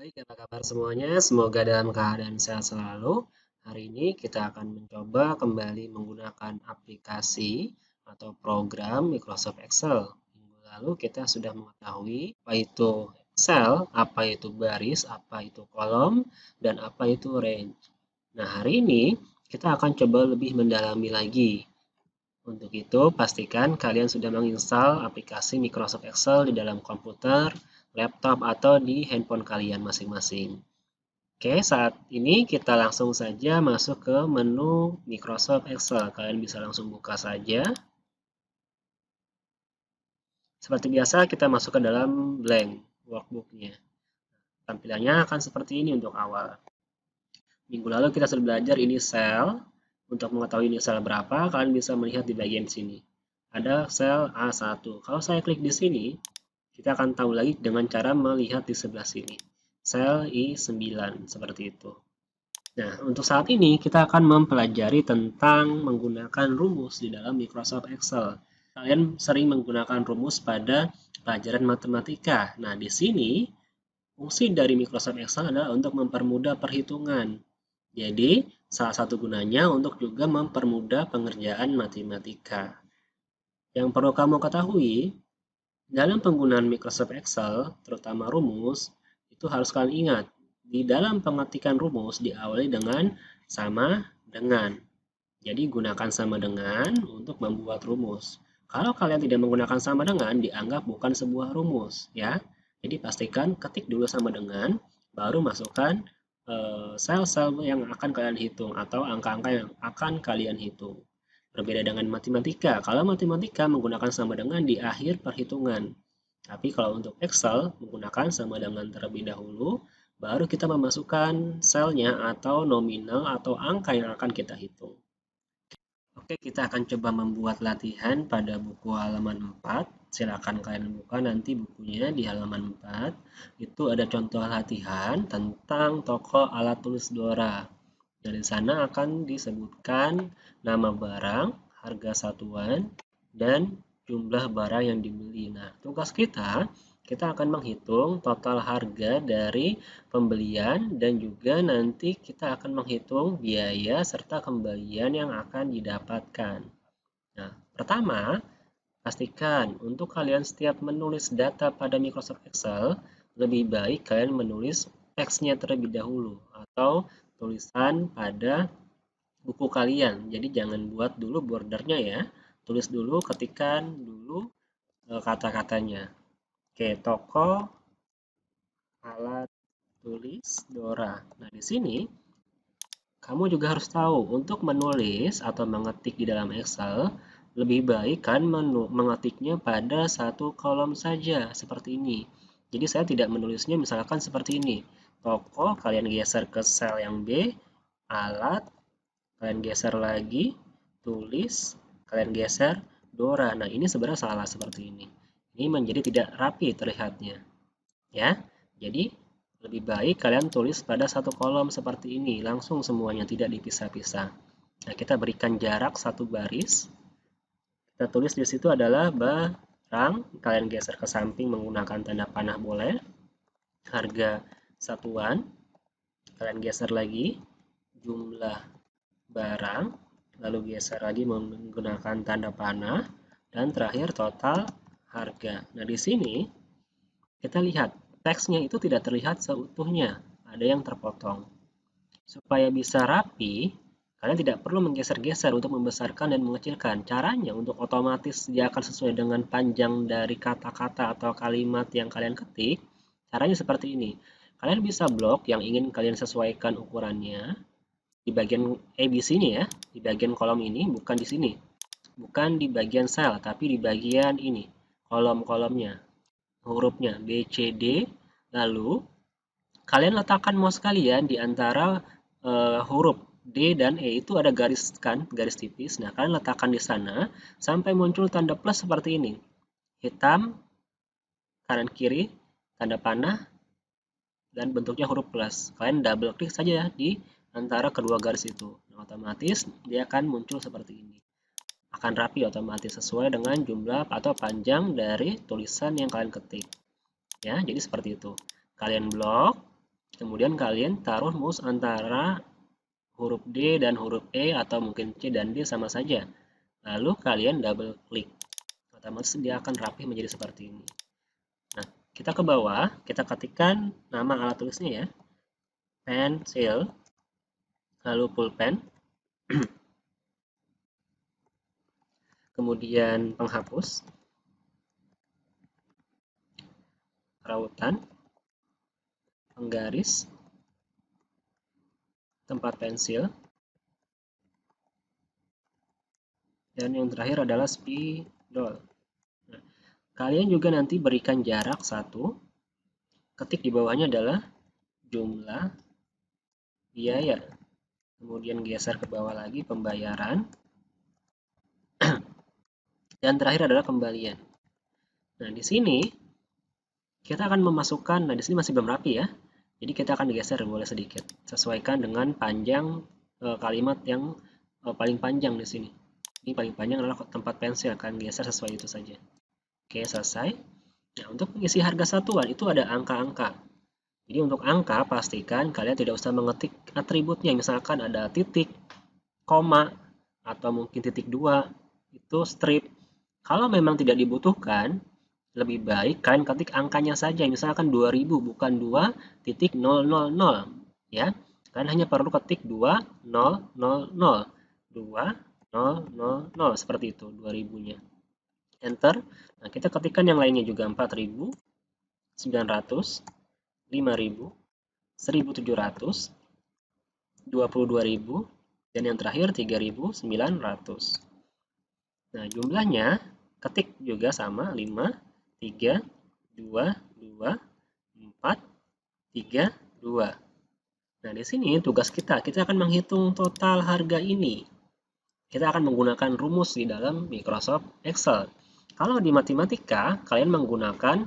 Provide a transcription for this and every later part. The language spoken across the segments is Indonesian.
Baik, apa kabar semuanya? Semoga dalam keadaan sehat selalu. Hari ini kita akan mencoba kembali menggunakan aplikasi atau program Microsoft Excel. Minggu lalu kita sudah mengetahui apa itu Excel, apa itu baris, apa itu kolom, dan apa itu range. Nah, hari ini kita akan coba lebih mendalami lagi. Untuk itu, pastikan kalian sudah menginstal aplikasi Microsoft Excel di dalam komputer, laptop, atau di handphone kalian masing-masing. Oke, saat ini kita langsung saja masuk ke menu Microsoft Excel. Kalian bisa langsung buka saja. Seperti biasa, kita masuk ke dalam blank workbook-nya. Tampilannya akan seperti ini untuk awal. Minggu lalu kita sudah belajar ini sel. Untuk mengetahui ini sel berapa, kalian bisa melihat di bagian sini. Ada sel A1. Kalau saya klik di sini, kita akan tahu lagi dengan cara melihat di sebelah sini. Sel I9, seperti itu. Nah, untuk saat ini kita akan mempelajari tentang menggunakan rumus di dalam Microsoft Excel. Kalian sering menggunakan rumus pada pelajaran matematika. Nah, di sini fungsi dari Microsoft Excel adalah untuk mempermudah perhitungan. Jadi, salah satu gunanya untuk juga mempermudah pengerjaan matematika. Yang perlu kamu ketahui, dalam penggunaan Microsoft Excel, terutama rumus, itu harus kalian ingat. Di dalam pengetikan rumus diawali dengan sama dengan. Jadi gunakan sama dengan untuk membuat rumus. Kalau kalian tidak menggunakan sama dengan, dianggap bukan sebuah rumus, ya. Jadi pastikan ketik dulu sama dengan, baru masukkan sel-sel yang akan kalian hitung atau angka-angka yang akan kalian hitung. Berbeda dengan matematika. Kalau matematika menggunakan sama dengan di akhir perhitungan. Tapi kalau untuk Excel menggunakan sama dengan terlebih dahulu, baru kita memasukkan selnya atau nominal atau angka yang akan kita hitung. Oke, kita akan coba membuat latihan pada buku halaman 4. Silakan kalian buka nanti bukunya di halaman 4. Itu ada contoh latihan tentang toko alat tulis Dora. Dari sana akan disebutkan nama barang, harga satuan, dan jumlah barang yang dibeli. Nah, tugas kita akan menghitung total harga dari pembelian dan juga nanti kita akan menghitung biaya serta kembalian yang akan didapatkan. Nah, pertama, pastikan untuk kalian setiap menulis data pada Microsoft Excel, lebih baik kalian menulis teksnya terlebih dahulu atau tulisan pada buku kalian. Jadi jangan buat dulu bordernya ya. Tulis dulu, ketikkan dulu kata-katanya. Oke, toko alat tulis Dora. Nah, di sini kamu juga harus tahu untuk menulis atau mengetik di dalam Excel, lebih baik kan mengetiknya pada satu kolom saja, seperti ini. Jadi saya tidak menulisnya misalkan seperti ini. Toko, kalian geser ke sel yang B, alat, kalian geser lagi, tulis, kalian geser, Dora. Nah, ini sebenarnya salah seperti ini. Ini menjadi tidak rapi terlihatnya. Ya, jadi lebih baik kalian tulis pada satu kolom seperti ini, langsung semuanya, tidak dipisah-pisah. Nah, kita berikan jarak satu baris. Kita tulis di situ adalah barang, kalian geser ke samping menggunakan tanda panah boleh. Harga satuan, kalian geser lagi, jumlah barang, lalu geser lagi menggunakan tanda panah, dan terakhir total harga. Nah, di sini kita lihat teksnya itu tidak terlihat seutuhnya, ada yang terpotong. Supaya bisa rapi, kalian tidak perlu menggeser-geser untuk membesarkan dan mengecilkan. Caranya untuk otomatis dia akan sesuai dengan panjang dari kata-kata atau kalimat yang kalian ketik. Caranya seperti ini. Kalian bisa blok yang ingin kalian sesuaikan ukurannya di bagian B sini ya, di bagian kolom ini, bukan di sini. Bukan di bagian sel, tapi di bagian ini, kolom-kolomnya, hurufnya B, C, D. Lalu kalian letakkan mouse kalian di antara huruf D dan E, itu ada garis kan, garis tipis. Nah, kalian letakkan di sana sampai muncul tanda plus seperti ini. Hitam, kanan kiri, tanda panah, dan bentuknya huruf plus. Kalian double klik saja di antara kedua garis itu. Nah, otomatis dia akan muncul seperti ini. Akan rapi otomatis sesuai dengan jumlah atau panjang dari tulisan yang kalian ketik. Ya, jadi seperti itu. Kalian blok, Kemudian kalian taruh mouse antara huruf D dan huruf E atau mungkin C dan D sama saja. Lalu kalian double klik. Otomatis dia akan rapi menjadi seperti ini. Nah, kita ke bawah, kita ketikkan nama alat tulisnya ya. Pensil, lalu pulpen, kemudian penghapus, rautan, penggaris, tempat pensil, dan yang terakhir adalah spidol. Nah, kalian juga nanti berikan jarak 1, ketik di bawahnya adalah jumlah biaya, kemudian geser ke bawah lagi pembayaran, dan terakhir adalah kembalian. Nah, di sini kita akan memasukkan, nah di sini masih belum rapi ya, jadi kita akan geser boleh sedikit, sesuaikan dengan panjang kalimat yang paling panjang di sini. Ini paling panjang adalah tempat pensil, akan geser sesuai itu saja. Oke, selesai. Nah, untuk mengisi harga satuan itu ada angka-angka. Jadi untuk angka pastikan kalian tidak usah mengetik atributnya, misalkan ada titik, koma, atau mungkin titik 2, itu strip. Kalau memang tidak dibutuhkan, lebih baik kalian ketik angkanya saja, misalkan 2000 bukan 2.000 ya. Kalian hanya perlu ketik 2000 2000 seperti itu 2000-nya. Enter. Nah, kita ketikkan yang lainnya juga 4000, 900, 5000, 1700, 22.000, dan yang terakhir 3.900. Nah, jumlahnya ketik juga sama 5, 3, 2, 2, 4, 3, 2. Nah, di sini tugas kita akan menghitung total harga ini. Kita akan menggunakan rumus di dalam Microsoft Excel. Kalau di matematika, kalian menggunakan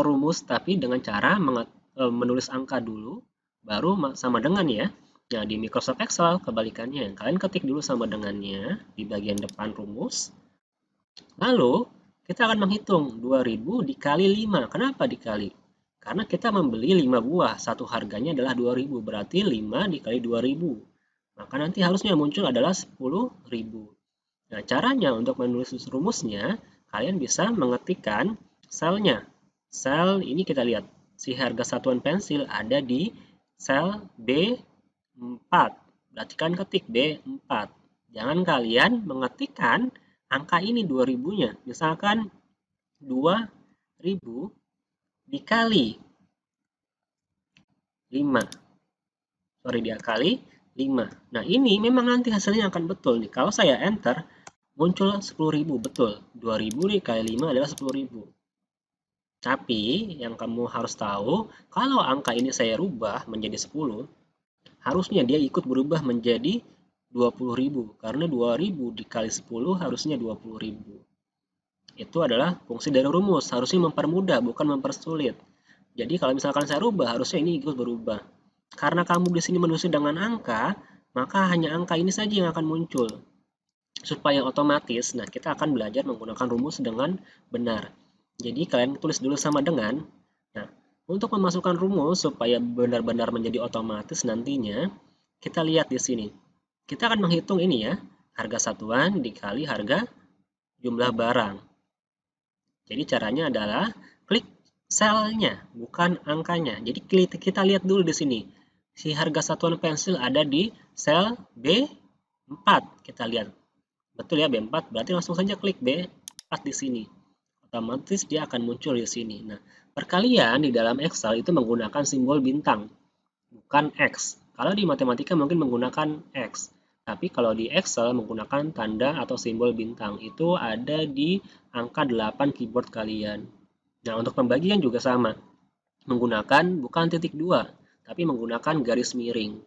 rumus tapi dengan cara menulis angka dulu, baru sama dengan ya. Nah, di Microsoft Excel kebalikannya. Kalian ketik dulu sama dengannya di bagian depan rumus. Lalu, kita akan menghitung 2000 dikali 5. Kenapa dikali? Karena kita membeli 5 buah. Satu harganya adalah 2000. Berarti 5 dikali 2000. Maka nanti harusnya muncul adalah 10.000. Nah, caranya untuk menulis rumusnya, kalian bisa mengetikkan selnya. Sel ini kita lihat, si harga satuan pensil ada di sel B4. Berarti kalian ketik B4. Jangan kalian mengetikkan angka ini 2000-nya. Misalkan 2000 dikali 5. Sorry, dikali 5. Nah, ini memang nanti hasilnya akan betul nih. Kalau saya enter, muncul 10.000, betul. 2000 dikali 5 adalah 10.000. Tapi, yang kamu harus tahu, kalau angka ini saya rubah menjadi 10, harusnya dia ikut berubah menjadi 20.000. Karena 2000 dikali 10 harusnya 20.000. Itu adalah fungsi dari rumus. Harusnya mempermudah, bukan mempersulit. Jadi, kalau misalkan saya rubah, harusnya ini ikut berubah. Karena kamu di sini menulis dengan angka, maka hanya angka ini saja yang akan muncul. Supaya otomatis, nah kita akan belajar menggunakan rumus dengan benar. Jadi kalian tulis dulu sama dengan. Nah, untuk memasukkan rumus supaya benar-benar menjadi otomatis nantinya, kita lihat di sini. Kita akan menghitung ini ya, harga satuan dikali harga jumlah barang. Jadi caranya adalah klik selnya, bukan angkanya. Jadi kita lihat dulu di sini. Si harga satuan pensil ada di sel B4. Kita lihat. Betul ya, B4. Berarti langsung saja klik B4 di sini. Otomatis dia akan muncul di sini. Nah, perkalian di dalam Excel itu menggunakan simbol bintang, bukan X. Kalau di matematika mungkin menggunakan X. Tapi kalau di Excel menggunakan tanda atau simbol bintang. Itu ada di angka 8 keyboard kalian. Nah, untuk pembagian juga sama. Menggunakan bukan titik 2, tapi menggunakan garis miring.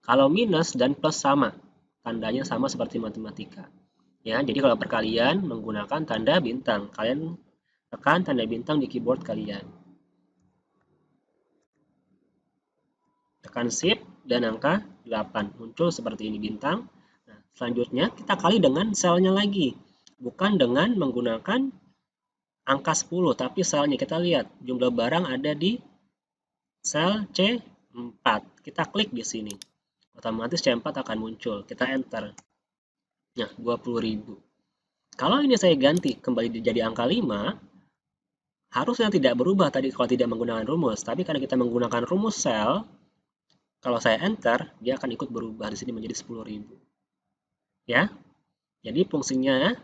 Kalau minus dan plus sama. Tandanya sama seperti matematika. Ya, jadi kalau perkalian menggunakan tanda bintang, kalian tekan tanda bintang di keyboard kalian. Tekan shift dan angka 8 muncul seperti ini bintang. Nah, selanjutnya kita kali dengan selnya lagi. Bukan dengan menggunakan angka 10, tapi selnya kita lihat jumlah barang ada di sel C4. Kita klik di sini. Otomatis C4 akan muncul. Kita enter. Nah, 20.000. Kalau ini saya ganti kembali jadi angka 5, harusnya tidak berubah tadi kalau tidak menggunakan rumus. Tapi karena kita menggunakan rumus sel, kalau saya enter, dia akan ikut berubah di sini menjadi 10.000. Ya. Jadi fungsinya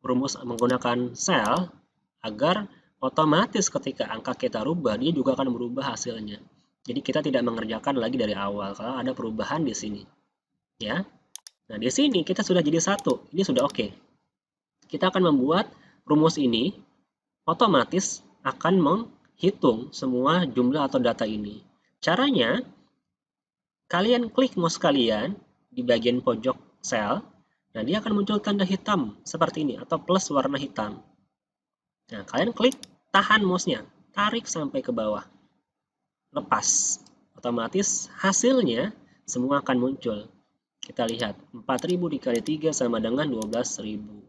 rumus menggunakan sel agar otomatis ketika angka kita rubah, dia juga akan berubah hasilnya. Jadi kita tidak mengerjakan lagi dari awal kalau ada perubahan di sini. Ya. Nah, di sini kita sudah jadi 1. Ini sudah oke. Kita akan membuat rumus ini otomatis akan menghitung semua jumlah atau data ini. Caranya, kalian klik mouse kalian di bagian pojok sel. Nah, dia akan muncul tanda hitam seperti ini atau plus warna hitam. Nah, kalian klik, tahan mouse-nya, tarik sampai ke bawah. Lepas. Otomatis hasilnya semua akan muncul. Kita lihat, 4.000 dikali 3 sama dengan 12.000.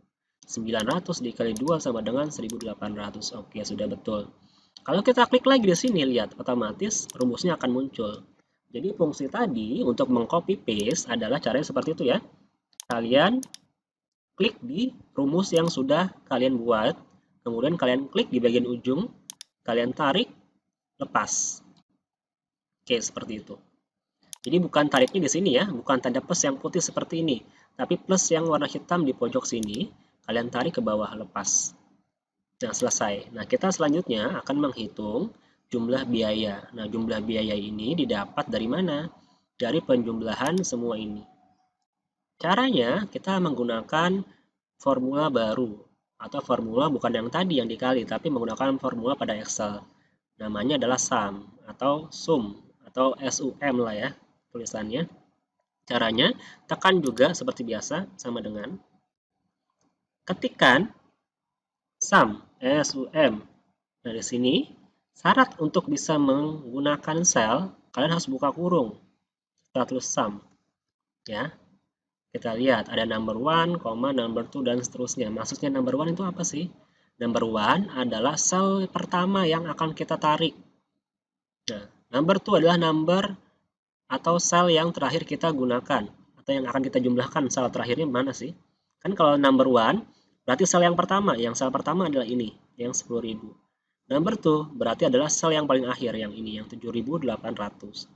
900 dikali 2 sama dengan 1.800. Oke, sudah betul. Kalau kita klik lagi di sini, lihat, otomatis rumusnya akan muncul. Jadi fungsi tadi untuk mengcopy paste adalah caranya seperti itu ya. Kalian klik di rumus yang sudah kalian buat, kemudian kalian klik di bagian ujung, kalian tarik, lepas. Oke, seperti itu. Jadi bukan tariknya di sini ya, bukan tanda plus yang putih seperti ini, tapi plus yang warna hitam di pojok sini, kalian tarik ke bawah, lepas. Nah, selesai. Nah, kita selanjutnya akan menghitung jumlah biaya. Nah, jumlah biaya ini didapat dari mana? Dari penjumlahan semua ini. Caranya, kita menggunakan formula baru. Atau formula bukan yang tadi yang dikali, tapi menggunakan formula pada Excel. Namanya adalah sum atau sum atau SUM lah ya tulisannya. Caranya, tekan juga seperti biasa sama dengan ketikkan sum, SUM. Nah, di sini syarat untuk bisa menggunakan sel, kalian harus buka kurung setelah tulis sum. Ya. Kita lihat ada number 1, number 2 dan seterusnya. Maksudnya number 1 itu apa sih? Number 1 adalah sel pertama yang akan kita tarik. Nah, number 2 adalah number atau sel yang terakhir kita gunakan atau yang akan kita jumlahkan. Sel terakhirnya mana sih? Kan kalau number 1 berarti sel yang pertama. Yang sel pertama adalah ini, yang 10.000. Number 2 berarti adalah sel yang paling akhir, yang ini, yang 7.800.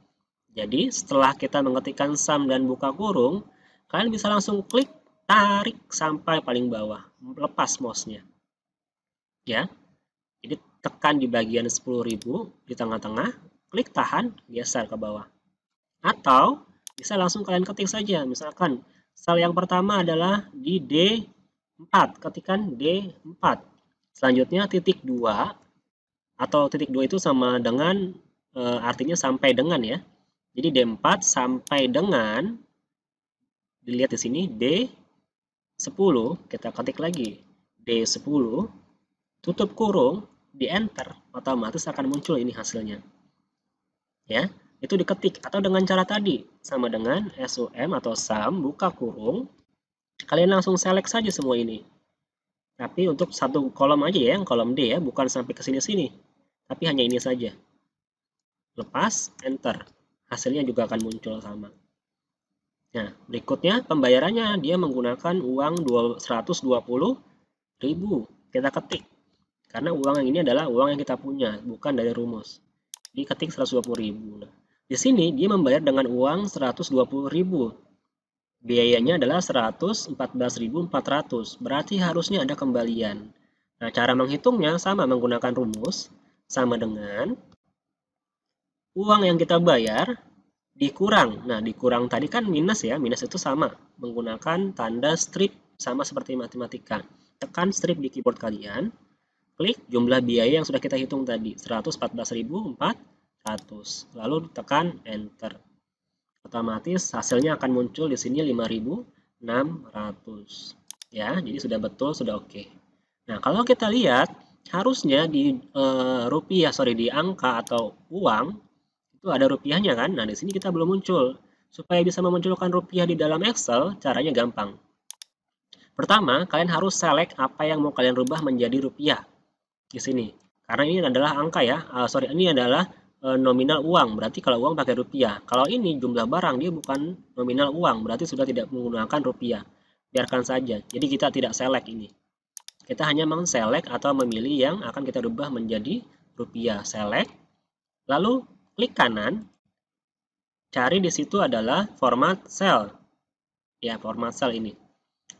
Jadi setelah kita mengetikkan sum dan buka kurung, kalian bisa langsung klik, tarik sampai paling bawah, lepas mouse-nya. Ya. Jadi tekan di bagian 10.000 di tengah-tengah, klik tahan, geser ke bawah. Atau bisa langsung kalian ketik saja, misalkan sel yang pertama adalah di D4, ketikkan D4. Selanjutnya titik 2, atau titik 2 itu sama dengan, artinya sampai dengan ya. Jadi D4 sampai dengan, dilihat di sini D10, kita ketik lagi D10, tutup kurung, di enter, otomatis akan muncul ini hasilnya. Ya, itu diketik atau dengan cara tadi sama dengan SUM atau sum, buka kurung, kalian langsung select saja semua ini. Tapi untuk satu kolom aja ya, yang kolom D ya, bukan sampai ke sini-sini. Tapi hanya ini saja. Lepas, enter. Hasilnya juga akan muncul sama. Nah, berikutnya pembayarannya dia menggunakan uang 120.000. Kita ketik. Karena uang yang ini adalah uang yang kita punya, bukan dari rumus. Diketik 120.000. Nah, di sini dia membayar dengan uang 120.000. Biayanya adalah 114.400. Berarti harusnya ada kembalian. Nah, cara menghitungnya sama menggunakan rumus, sama dengan uang yang kita bayar dikurang. Nah, dikurang tadi kan minus ya. Minus itu sama. Menggunakan tanda strip sama seperti matematika. Tekan strip di keyboard kalian. Klik jumlah biaya yang sudah kita hitung tadi. 114.400. Lalu tekan enter. Otomatis hasilnya akan muncul di sini 5.600. Ya, jadi sudah betul, sudah oke. Nah, kalau kita lihat harusnya di di angka atau uang itu ada rupiahnya kan? Nah, di sini kita belum muncul. Supaya bisa memunculkan rupiah di dalam Excel, caranya gampang. Pertama, kalian harus select apa yang mau kalian rubah menjadi rupiah di sini. Karena ini adalah angka ya. Ini adalah nominal uang, berarti kalau uang pakai rupiah. Kalau ini jumlah barang, dia bukan nominal uang, berarti sudah tidak menggunakan rupiah. Biarkan saja. Jadi kita tidak select ini. Kita hanya mengselect atau memilih yang akan kita rubah menjadi rupiah. Select, lalu klik kanan, cari di situ adalah format cell. Ya, format cell ini.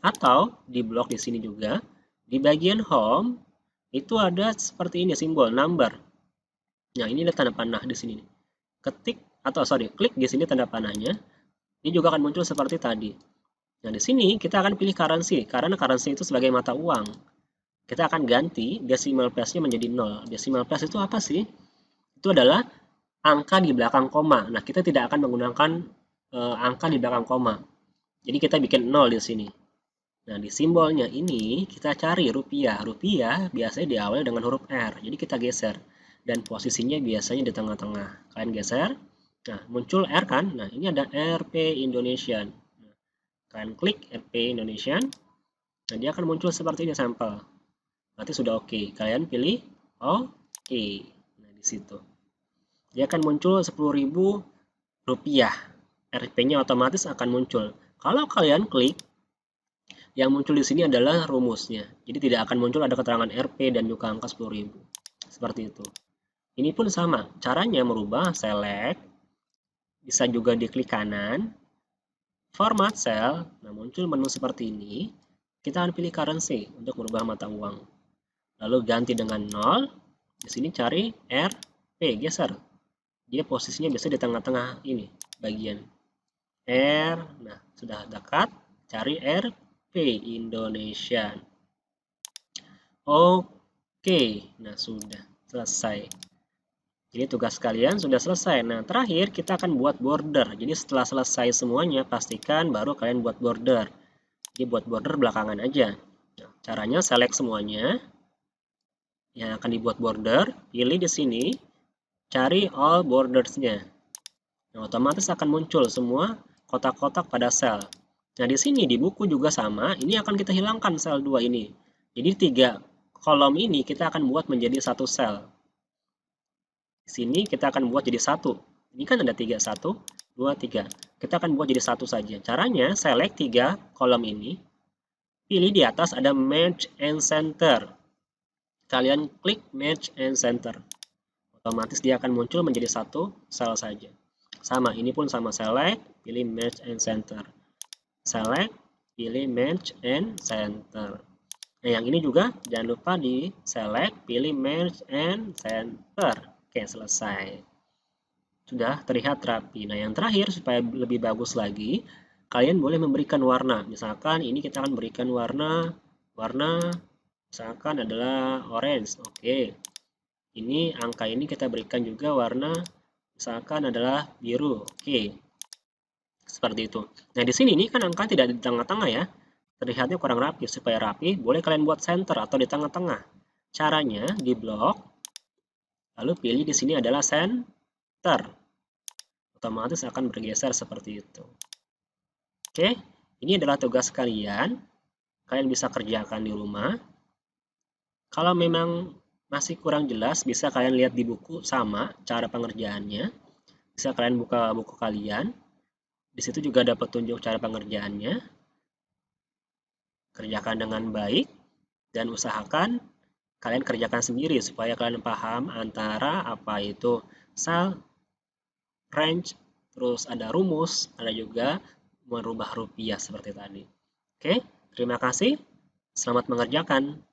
Atau di blok di sini juga, di bagian home, itu ada seperti ini simbol number. Nah, ini ada tanda panah di sini. Klik di sini tanda panahnya. Ini juga akan muncul seperti tadi. Nah, di sini kita akan pilih currency, karena currency itu sebagai mata uang. Kita akan ganti decimal place-nya menjadi 0. Decimal place itu apa sih? Itu adalah angka di belakang koma. Nah, kita tidak akan menggunakan angka di belakang koma. Jadi kita bikin 0 di sini. Nah, di simbolnya ini kita cari rupiah. Rupiah biasanya diawali dengan huruf R. Jadi kita geser. Dan posisinya biasanya di tengah-tengah. Kalian geser. Nah, muncul R kan? Nah, ini ada Rp Indonesian. Nah, kalian klik Rp Indonesian. Nah, dia akan muncul seperti ini sampel. Berarti sudah oke. Kalian pilih oke. Nah, di situ. Dia akan muncul 10.000 rupiah. Rp-nya otomatis akan muncul. Kalau kalian klik, yang muncul di sini adalah rumusnya. Jadi tidak akan muncul ada keterangan Rp dan juga angka 10.000. Seperti itu. Ini pun sama. Caranya merubah select. Bisa juga diklik kanan. Format cell. Nah, muncul menu seperti ini. Kita akan pilih currency untuk merubah mata uang. Lalu ganti dengan 0. Di sini cari Rp. Geser. Dia posisinya biasa di tengah-tengah ini. Bagian. R. Nah, sudah dekat. Cari Rp Indonesia. Oke, nah sudah selesai. Jadi tugas kalian sudah selesai. Nah, terakhir kita akan buat border. Jadi setelah selesai semuanya, pastikan baru kalian buat border. Jadi buat border belakangan aja. Nah, caranya select semuanya yang akan dibuat border, pilih di sini, cari all borders-nya. Nah, otomatis akan muncul semua kotak-kotak pada sel. Nah, di sini di buku juga sama, ini akan kita hilangkan sel 2 ini. Jadi 3 kolom ini kita akan buat menjadi satu sel. Di sini kita akan buat jadi satu. Ini kan ada 3, 1, 2, 3. Kita akan buat jadi satu saja. Caranya select 3 kolom ini. Pilih di atas ada Merge and Center. Kalian klik Merge and Center. Otomatis dia akan muncul menjadi satu sel saja. Sama, ini pun sama, select, pilih Merge and Center. Select, pilih Merge and Center. Nah, yang ini juga jangan lupa di select, pilih Merge and Center. Oke, selesai. Sudah terlihat rapi. Nah, yang terakhir supaya lebih bagus lagi, kalian boleh memberikan warna. Misalkan ini kita akan berikan warna misalkan adalah orange. Oke. Ini angka ini kita berikan juga warna misalkan adalah biru. Oke. Seperti itu. Nah, di sini ini kan angka tidak di tengah-tengah ya. Terlihatnya kurang rapi. Supaya rapi, boleh kalian buat center atau di tengah-tengah. Caranya di blok, lalu pilih di sini adalah center. Otomatis akan bergeser seperti itu. Oke, ini adalah tugas kalian. Kalian bisa kerjakan di rumah. Kalau memang masih kurang jelas, bisa kalian lihat di buku sama cara pengerjaannya. Bisa kalian buka buku kalian. Di situ juga ada petunjuk cara pengerjaannya. Kerjakan dengan baik dan usahakan kalian kerjakan sendiri supaya kalian paham antara apa itu cell, range, terus ada rumus, ada juga merubah rupiah seperti tadi. Oke, terima kasih. Selamat mengerjakan.